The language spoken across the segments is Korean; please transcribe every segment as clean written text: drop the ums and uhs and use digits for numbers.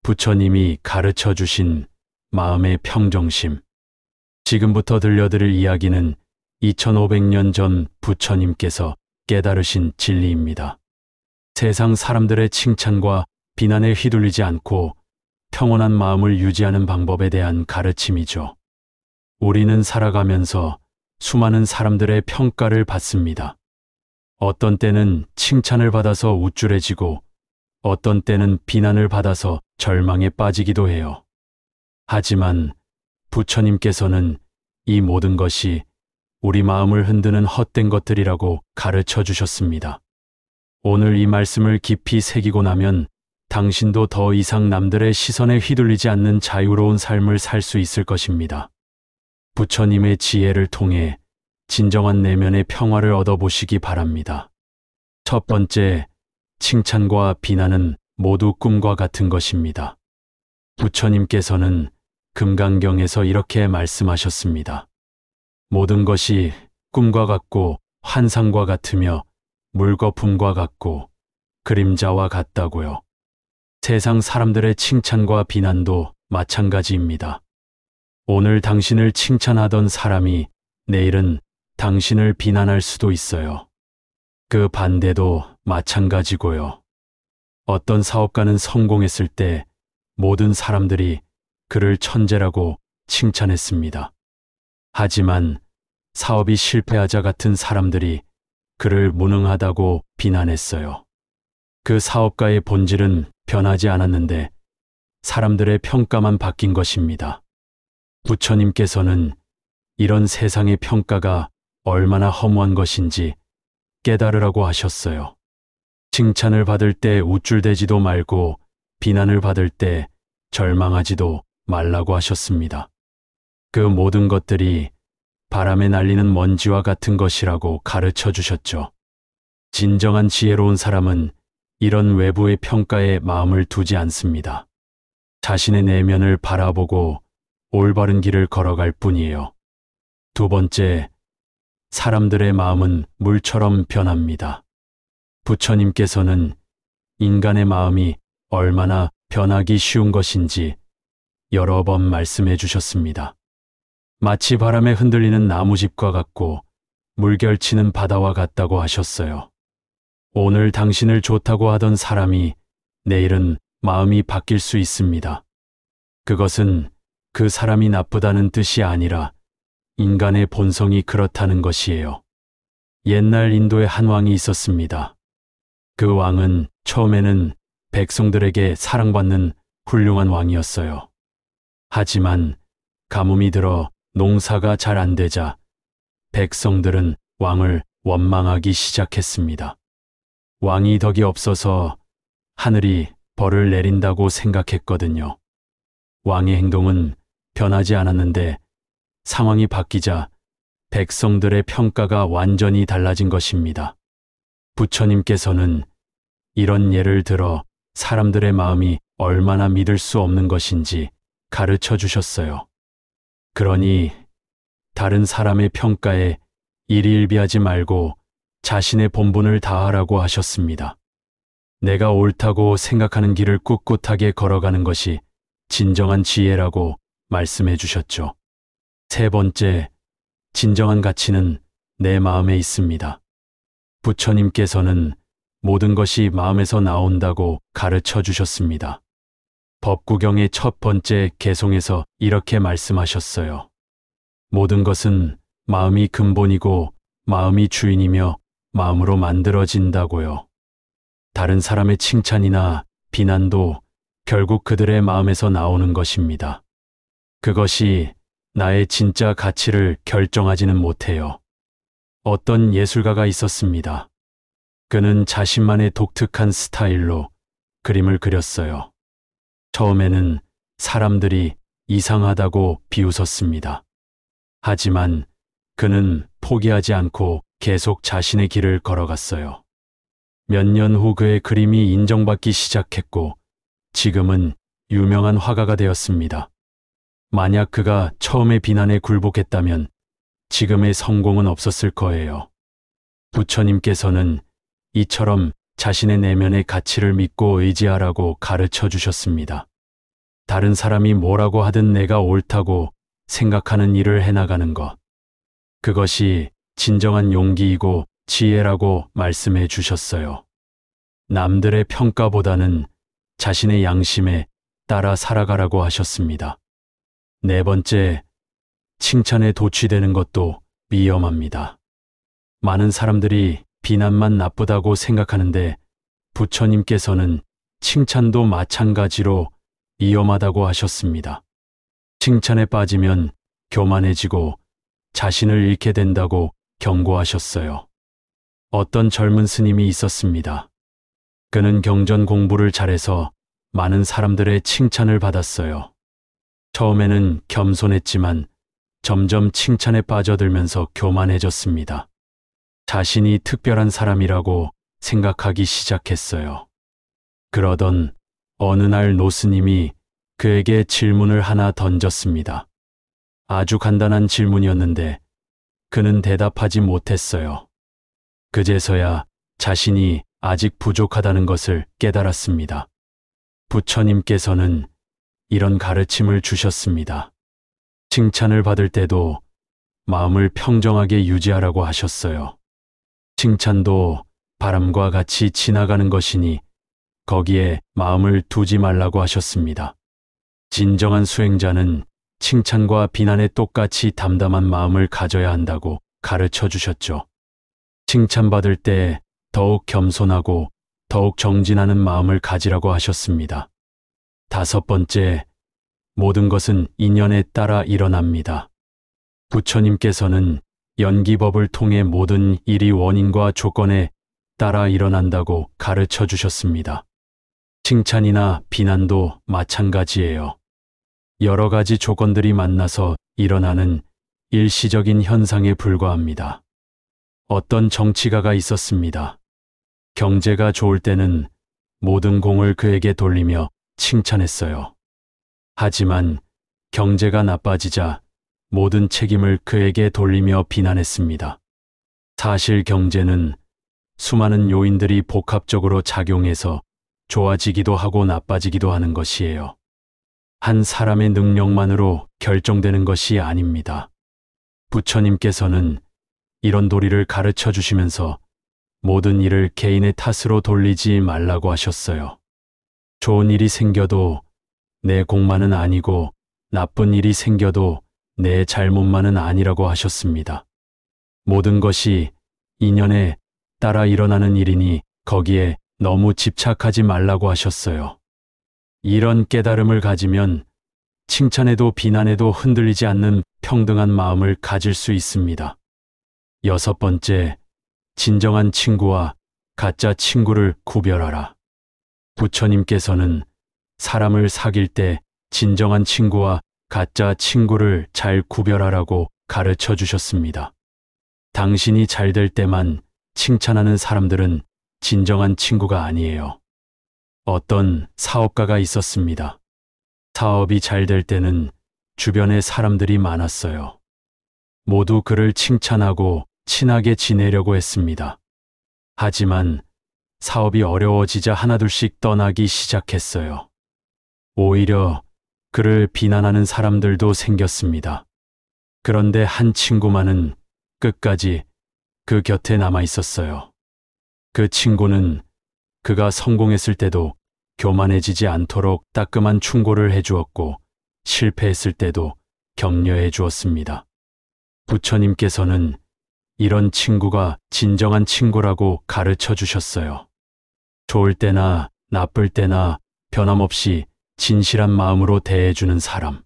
부처님이 가르쳐 주신 마음의 평정심. 지금부터 들려드릴 이야기는 2500년 전 부처님께서 깨달으신 진리입니다. 세상 사람들의 칭찬과 비난에 휘둘리지 않고 평온한 마음을 유지하는 방법에 대한 가르침이죠. 우리는 살아가면서 수많은 사람들의 평가를 받습니다. 어떤 때는 칭찬을 받아서 우쭐해지고 어떤 때는 비난을 받아서 절망에 빠지기도 해요. 하지만 부처님께서는 이 모든 것이 우리 마음을 흔드는 헛된 것들이라고 가르쳐 주셨습니다. 오늘 이 말씀을 깊이 새기고 나면 당신도 더 이상 남들의 시선에 휘둘리지 않는 자유로운 삶을 살 수 있을 것입니다. 부처님의 지혜를 통해 진정한 내면의 평화를 얻어보시기 바랍니다. 첫 번째, 칭찬과 비난은 모두 꿈과 같은 것입니다. 부처님께서는 금강경에서 이렇게 말씀하셨습니다. 모든 것이 꿈과 같고 환상과 같으며 물거품과 같고 그림자와 같다고요. 세상 사람들의 칭찬과 비난도 마찬가지입니다. 오늘 당신을 칭찬하던 사람이 내일은 당신을 비난할 수도 있어요. 그 반대도 마찬가지고요. 어떤 사업가는 성공했을 때 모든 사람들이 그를 천재라고 칭찬했습니다. 하지만 사업이 실패하자 같은 사람들이 그를 무능하다고 비난했어요. 그 사업가의 본질은 변하지 않았는데 사람들의 평가만 바뀐 것입니다. 부처님께서는 이런 세상의 평가가 얼마나 허무한 것인지 깨달으라고 하셨어요. 칭찬을 받을 때 우쭐대지도 말고 비난을 받을 때 절망하지도 말라고 하셨습니다. 그 모든 것들이 바람에 날리는 먼지와 같은 것이라고 가르쳐 주셨죠. 진정한 지혜로운 사람은 이런 외부의 평가에 마음을 두지 않습니다. 자신의 내면을 바라보고 올바른 길을 걸어갈 뿐이에요. 두 번째, 사람들의 마음은 물처럼 변합니다. 부처님께서는 인간의 마음이 얼마나 변하기 쉬운 것인지 여러 번 말씀해 주셨습니다. 마치 바람에 흔들리는 나무집과 같고 물결치는 바다와 같다고 하셨어요. 오늘 당신을 좋다고 하던 사람이 내일은 마음이 바뀔 수 있습니다. 그것은 그 사람이 나쁘다는 뜻이 아니라 인간의 본성이 그렇다는 것이에요. 옛날 인도에 한 왕이 있었습니다. 그 왕은 처음에는 백성들에게 사랑받는 훌륭한 왕이었어요. 하지만 가뭄이 들어 농사가 잘 안 되자 백성들은 왕을 원망하기 시작했습니다. 왕이 덕이 없어서 하늘이 벌을 내린다고 생각했거든요. 왕의 행동은 변하지 않았는데 상황이 바뀌자 백성들의 평가가 완전히 달라진 것입니다. 부처님께서는 이런 예를 들어 사람들의 마음이 얼마나 믿을 수 없는 것인지 가르쳐 주셨어요. 그러니 다른 사람의 평가에 일희일비하지 말고 자신의 본분을 다하라고 하셨습니다. 내가 옳다고 생각하는 길을 꿋꿋하게 걸어가는 것이 진정한 지혜라고 말씀해 주셨죠. 세 번째, 진정한 가치는 내 마음에 있습니다. 부처님께서는 모든 것이 마음에서 나온다고 가르쳐 주셨습니다. 법구경의 첫 번째 개송에서 이렇게 말씀하셨어요. 모든 것은 마음이 근본이고 마음이 주인이며 마음으로 만들어진다고요. 다른 사람의 칭찬이나 비난도 결국 그들의 마음에서 나오는 것입니다. 그것이 나의 진짜 가치를 결정하지는 못해요. 어떤 예술가가 있었습니다. 그는 자신만의 독특한 스타일로 그림을 그렸어요. 처음에는 사람들이 이상하다고 비웃었습니다. 하지만 그는 포기하지 않고 계속 자신의 길을 걸어갔어요. 몇 년 후 그의 그림이 인정받기 시작했고 지금은 유명한 화가가 되었습니다. 만약 그가 처음에 비난에 굴복했다면 지금의 성공은 없었을 거예요. 부처님께서는 이처럼 자신의 내면의 가치를 믿고 의지하라고 가르쳐 주셨습니다. 다른 사람이 뭐라고 하든 내가 옳다고 생각하는 일을 해나가는 것. 그것이 진정한 용기이고 지혜라고 말씀해 주셨어요. 남들의 평가보다는 자신의 양심에 따라 살아가라고 하셨습니다. 네 번째, 칭찬에 도취되는 것도 위험합니다. 많은 사람들이 비난만 나쁘다고 생각하는데 부처님께서는 칭찬도 마찬가지로 위험하다고 하셨습니다. 칭찬에 빠지면 교만해지고 자신을 잃게 된다고 경고하셨어요. 어떤 젊은 스님이 있었습니다. 그는 경전 공부를 잘해서 많은 사람들의 칭찬을 받았어요. 처음에는 겸손했지만 점점 칭찬에 빠져들면서 교만해졌습니다. 자신이 특별한 사람이라고 생각하기 시작했어요. 그러던 어느 날 노스님이 그에게 질문을 하나 던졌습니다. 아주 간단한 질문이었는데 그는 대답하지 못했어요. 그제서야 자신이 아직 부족하다는 것을 깨달았습니다. 부처님께서는 이런 가르침을 주셨습니다. 칭찬을 받을 때도 마음을 평정하게 유지하라고 하셨어요. 칭찬도 바람과 같이 지나가는 것이니 거기에 마음을 두지 말라고 하셨습니다. 진정한 수행자는 칭찬과 비난에 똑같이 담담한 마음을 가져야 한다고 가르쳐 주셨죠. 칭찬받을 때 더욱 겸손하고 더욱 정진하는 마음을 가지라고 하셨습니다. 다섯 번째, 모든 것은 인연에 따라 일어납니다. 부처님께서는 연기법을 통해 모든 일이 원인과 조건에 따라 일어난다고 가르쳐 주셨습니다. 칭찬이나 비난도 마찬가지예요. 여러 가지 조건들이 만나서 일어나는 일시적인 현상에 불과합니다. 어떤 정치가가 있었습니다. 경제가 좋을 때는 모든 공을 그에게 돌리며 칭찬했어요. 하지만 경제가 나빠지자 모든 책임을 그에게 돌리며 비난했습니다. 사실 경제는 수많은 요인들이 복합적으로 작용해서 좋아지기도 하고 나빠지기도 하는 것이에요. 한 사람의 능력만으로 결정되는 것이 아닙니다. 부처님께서는 이런 도리를 가르쳐 주시면서 모든 일을 개인의 탓으로 돌리지 말라고 하셨어요. 좋은 일이 생겨도 내 공만은 아니고 나쁜 일이 생겨도 내 잘못만은 아니라고 하셨습니다. 모든 것이 인연에 따라 일어나는 일이니 거기에 너무 집착하지 말라고 하셨어요. 이런 깨달음을 가지면 칭찬에도 비난에도 흔들리지 않는 평등한 마음을 가질 수 있습니다. 여섯 번째, 진정한 친구와 가짜 친구를 구별하라. 부처님께서는 사람을 사귈 때 진정한 친구와 가짜 친구를 잘 구별하라고 가르쳐 주셨습니다. 당신이 잘 될 때만 칭찬하는 사람들은 진정한 친구가 아니에요. 어떤 사업가가 있었습니다. 사업이 잘 될 때는 주변에 사람들이 많았어요. 모두 그를 칭찬하고 친하게 지내려고 했습니다. 하지만 사업이 어려워지자 하나둘씩 떠나기 시작했어요. 오히려 그를 비난하는 사람들도 생겼습니다. 그런데 한 친구만은 끝까지 그 곁에 남아 있었어요. 그 친구는 그가 성공했을 때도 교만해지지 않도록 따끔한 충고를 해주었고 실패했을 때도 격려해 주었습니다. 부처님께서는 이런 친구가 진정한 친구라고 가르쳐 주셨어요. 좋을 때나 나쁠 때나 변함없이 진실한 마음으로 대해주는 사람.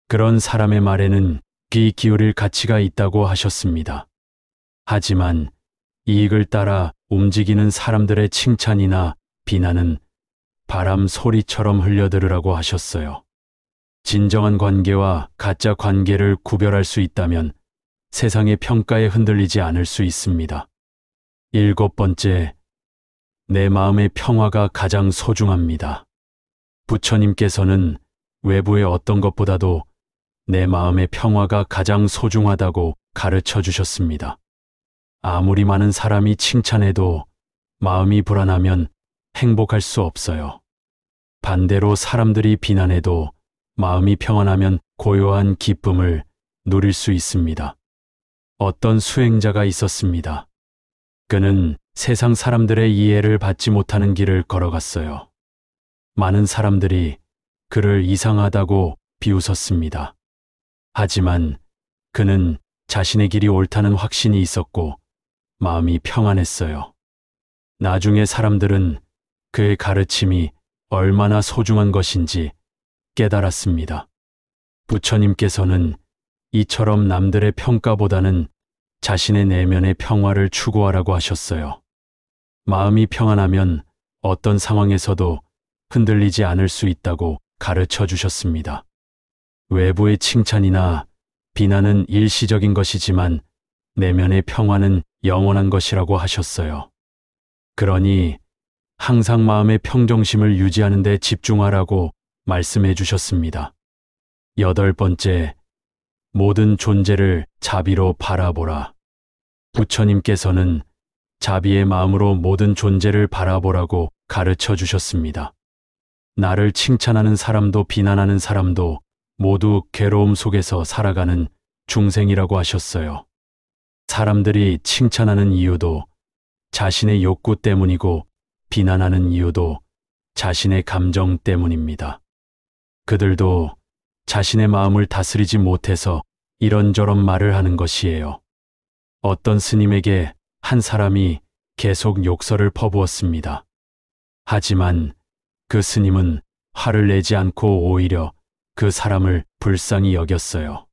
그런 사람의 말에는 귀 기울일 가치가 있다고 하셨습니다. 하지만 이익을 따라 움직이는 사람들의 칭찬이나 비난은 바람 소리처럼 흘려들으라고 하셨어요. 진정한 관계와 가짜 관계를 구별할 수 있다면 세상의 평가에 흔들리지 않을 수 있습니다. 일곱 번째, 내 마음의 평화가 가장 소중합니다. 부처님께서는 외부의 어떤 것보다도 내 마음의 평화가 가장 소중하다고 가르쳐 주셨습니다. 아무리 많은 사람이 칭찬해도 마음이 불안하면 행복할 수 없어요. 반대로 사람들이 비난해도 마음이 평안하면 고요한 기쁨을 누릴 수 있습니다. 어떤 수행자가 있었습니다. 그는 세상 사람들의 이해를 받지 못하는 길을 걸어갔어요. 많은 사람들이 그를 이상하다고 비웃었습니다. 하지만 그는 자신의 길이 옳다는 확신이 있었고 마음이 평안했어요. 나중에 사람들은 그의 가르침이 얼마나 소중한 것인지 깨달았습니다. 부처님께서는 이처럼 남들의 평가보다는 자신의 내면의 평화를 추구하라고 하셨어요. 마음이 평안하면 어떤 상황에서도 흔들리지 않을 수 있다고 가르쳐 주셨습니다. 외부의 칭찬이나 비난은 일시적인 것이지만 내면의 평화는 영원한 것이라고 하셨어요. 그러니 항상 마음의 평정심을 유지하는 데 집중하라고 말씀해 주셨습니다. 8번째, 모든 존재를 자비로 바라보라. 부처님께서는 자비의 마음으로 모든 존재를 바라보라고 가르쳐 주셨습니다. 나를 칭찬하는 사람도 비난하는 사람도 모두 괴로움 속에서 살아가는 중생이라고 하셨어요. 사람들이 칭찬하는 이유도 자신의 욕구 때문이고 비난하는 이유도 자신의 감정 때문입니다. 그들도 자신의 마음을 다스리지 못해서 이런저런 말을 하는 것이에요. 어떤 스님에게 한 사람이 계속 욕설을 퍼부었습니다. 하지만 그 스님은 화를 내지 않고 오히려 그 사람을 불쌍히 여겼어요.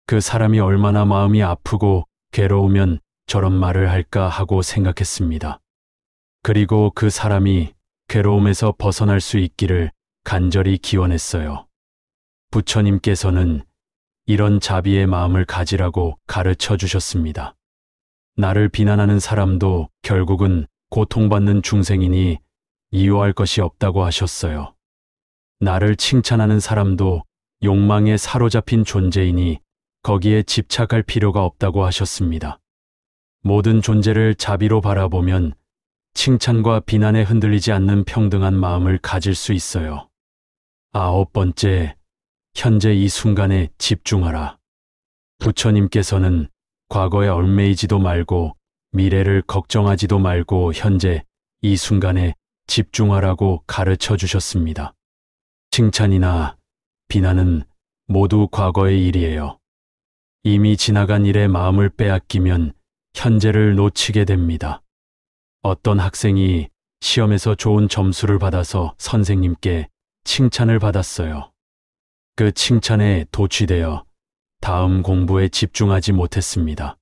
그 사람이 얼마나 마음이 아프고 괴로우면 저런 말을 할까 하고 생각했습니다. 그리고 그 사람이 괴로움에서 벗어날 수 있기를 간절히 기원했어요. 부처님께서는 이런 자비의 마음을 가지라고 가르쳐 주셨습니다. 나를 비난하는 사람도 결국은 고통받는 중생이니 이유할 것이 없다고 하셨어요. 나를 칭찬하는 사람도 욕망에 사로잡힌 존재이니 거기에 집착할 필요가 없다고 하셨습니다. 모든 존재를 자비로 바라보면 칭찬과 비난에 흔들리지 않는 평등한 마음을 가질 수 있어요. 9번째, 현재 이 순간에 집중하라. 부처님께서는 과거에 얽매이지도 말고 미래를 걱정하지도 말고 현재 이 순간에 집중하라고 가르쳐 주셨습니다. 칭찬이나 비난은 모두 과거의 일이에요. 이미 지나간 일에 마음을 빼앗기면 현재를 놓치게 됩니다. 어떤 학생이 시험에서 좋은 점수를 받아서 선생님께 칭찬을 받았어요. 그 칭찬에 도취되어 다음 공부에 집중하지 못했습니다.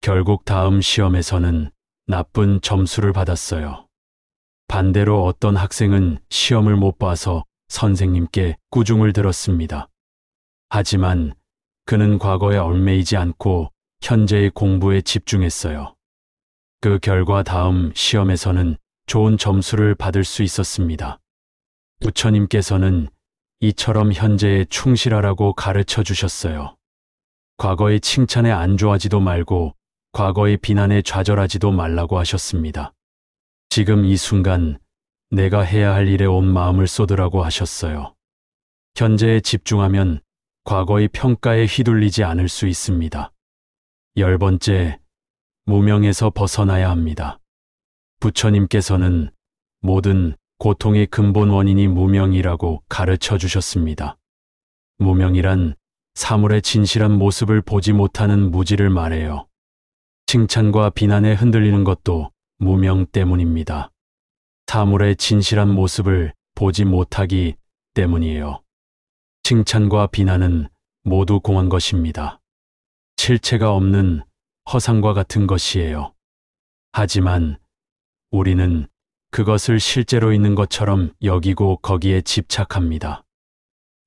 결국 다음 시험에서는 나쁜 점수를 받았어요. 반대로 어떤 학생은 시험을 못 봐서 선생님께 꾸중을 들었습니다. 하지만 그는 과거에 얽매이지 않고 현재의 공부에 집중했어요. 그 결과 다음 시험에서는 좋은 점수를 받을 수 있었습니다. 부처님께서는 이처럼 현재에 충실하라고 가르쳐 주셨어요. 과거의 칭찬에 안주하지도 말고 과거의 비난에 좌절하지도 말라고 하셨습니다. 지금 이 순간 내가 해야 할 일에 온 마음을 쏟으라고 하셨어요. 현재에 집중하면 과거의 평가에 휘둘리지 않을 수 있습니다. 10번째, 무명에서 벗어나야 합니다. 부처님께서는 모든 고통의 근본 원인이 무명이라고 가르쳐 주셨습니다. 무명이란 사물의 진실한 모습을 보지 못하는 무지를 말해요. 칭찬과 비난에 흔들리는 것도 무명 때문입니다. 사물의 진실한 모습을 보지 못하기 때문이에요. 칭찬과 비난은 모두 공한 것입니다. 실체가 없는 허상과 같은 것이에요. 하지만 우리는 그것을 실제로 있는 것처럼 여기고 거기에 집착합니다.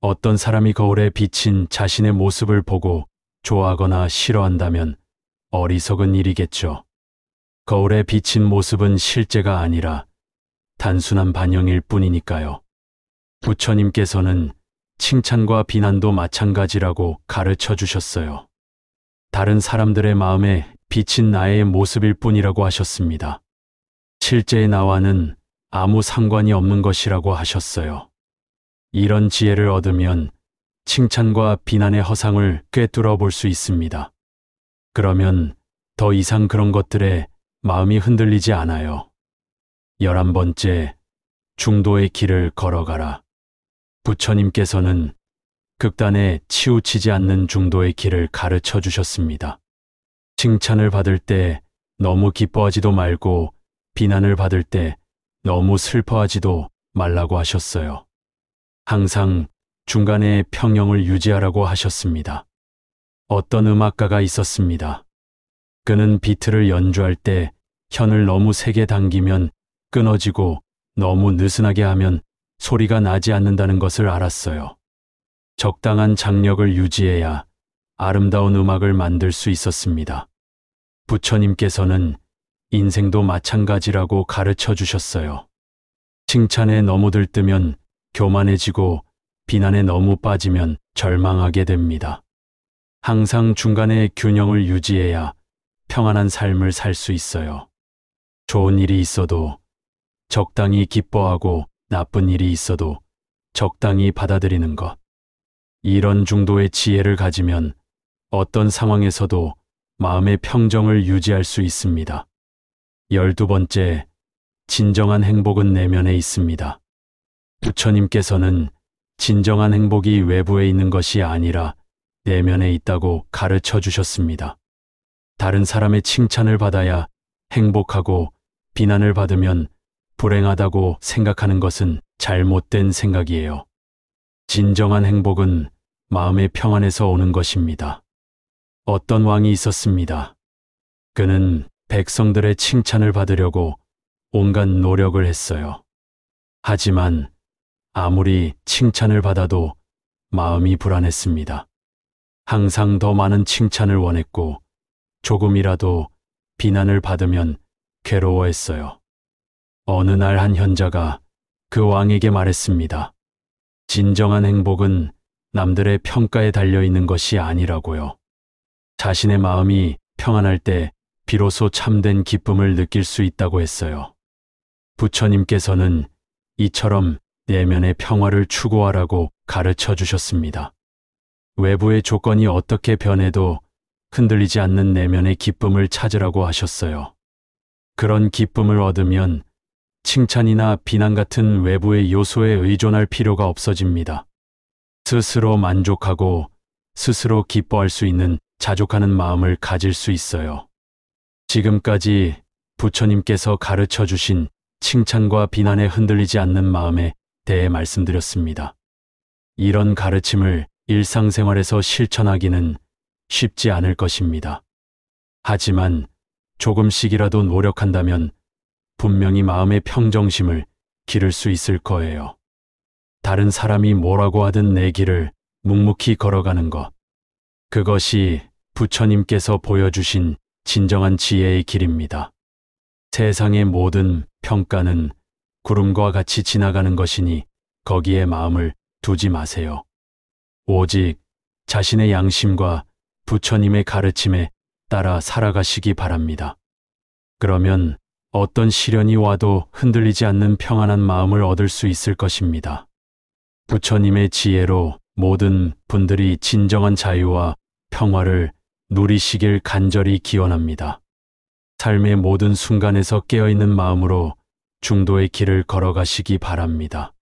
어떤 사람이 거울에 비친 자신의 모습을 보고 좋아하거나 싫어한다면 어리석은 일이겠죠. 거울에 비친 모습은 실제가 아니라 단순한 반영일 뿐이니까요. 부처님께서는 칭찬과 비난도 마찬가지라고 가르쳐 주셨어요. 다른 사람들의 마음에 비친 나의 모습일 뿐이라고 하셨습니다. 실제의 나와는 아무 상관이 없는 것이라고 하셨어요. 이런 지혜를 얻으면 칭찬과 비난의 허상을 꿰뚫어 볼 수 있습니다. 그러면 더 이상 그런 것들에 마음이 흔들리지 않아요. 11번째, 중도의 길을 걸어가라. 부처님께서는 극단에 치우치지 않는 중도의 길을 가르쳐 주셨습니다. 칭찬을 받을 때 너무 기뻐하지도 말고 비난을 받을 때 너무 슬퍼하지도 말라고 하셨어요. 항상 중간에 평형을 유지하라고 하셨습니다. 어떤 음악가가 있었습니다. 그는 비트를 연주할 때 현을 너무 세게 당기면 끊어지고 너무 느슨하게 하면 소리가 나지 않는다는 것을 알았어요. 적당한 장력을 유지해야 아름다운 음악을 만들 수 있었습니다. 부처님께서는 인생도 마찬가지라고 가르쳐 주셨어요. 칭찬에 너무 들뜨면 교만해지고 비난에 너무 빠지면 절망하게 됩니다. 항상 중간에 균형을 유지해야 평안한 삶을 살 수 있어요. 좋은 일이 있어도 적당히 기뻐하고 나쁜 일이 있어도 적당히 받아들이는 것. 이런 중도의 지혜를 가지면 어떤 상황에서도 마음의 평정을 유지할 수 있습니다. 12번째, 진정한 행복은 내면에 있습니다. 부처님께서는 진정한 행복이 외부에 있는 것이 아니라 내면에 있다고 가르쳐 주셨습니다. 다른 사람의 칭찬을 받아야 행복하고 비난을 받으면 불행하다고 생각하는 것은 잘못된 생각이에요. 진정한 행복은 마음의 평안에서 오는 것입니다. 어떤 왕이 있었습니다. 그는 백성들의 칭찬을 받으려고 온갖 노력을 했어요. 하지만 아무리 칭찬을 받아도 마음이 불안했습니다. 항상 더 많은 칭찬을 원했고 조금이라도 비난을 받으면 괴로워했어요. 어느 날 한 현자가 그 왕에게 말했습니다. 진정한 행복은 남들의 평가에 달려있는 것이 아니라고요. 자신의 마음이 평안할 때 비로소 참된 기쁨을 느낄 수 있다고 했어요. 부처님께서는 이처럼 내면의 평화를 추구하라고 가르쳐 주셨습니다. 외부의 조건이 어떻게 변해도 흔들리지 않는 내면의 기쁨을 찾으라고 하셨어요. 그런 기쁨을 얻으면 칭찬이나 비난 같은 외부의 요소에 의존할 필요가 없어집니다. 스스로 만족하고 스스로 기뻐할 수 있는 자족하는 마음을 가질 수 있어요. 지금까지 부처님께서 가르쳐 주신 칭찬과 비난에 흔들리지 않는 마음에 대해 말씀드렸습니다. 이런 가르침을 일상생활에서 실천하기는 쉽지 않을 것입니다. 하지만 조금씩이라도 노력한다면 분명히 마음의 평정심을 기를 수 있을 거예요. 다른 사람이 뭐라고 하든 내 길을 묵묵히 걸어가는 것. 그것이 부처님께서 보여주신 진정한 지혜의 길입니다. 세상의 모든 평가는 구름과 같이 지나가는 것이니 거기에 마음을 두지 마세요. 오직 자신의 양심과 부처님의 가르침에 따라 살아가시기 바랍니다. 그러면 어떤 시련이 와도 흔들리지 않는 평안한 마음을 얻을 수 있을 것입니다. 부처님의 지혜로 모든 분들이 진정한 자유와 평화를 누리시길 간절히 기원합니다. 삶의 모든 순간에서 깨어있는 마음으로 중도의 길을 걸어가시기 바랍니다.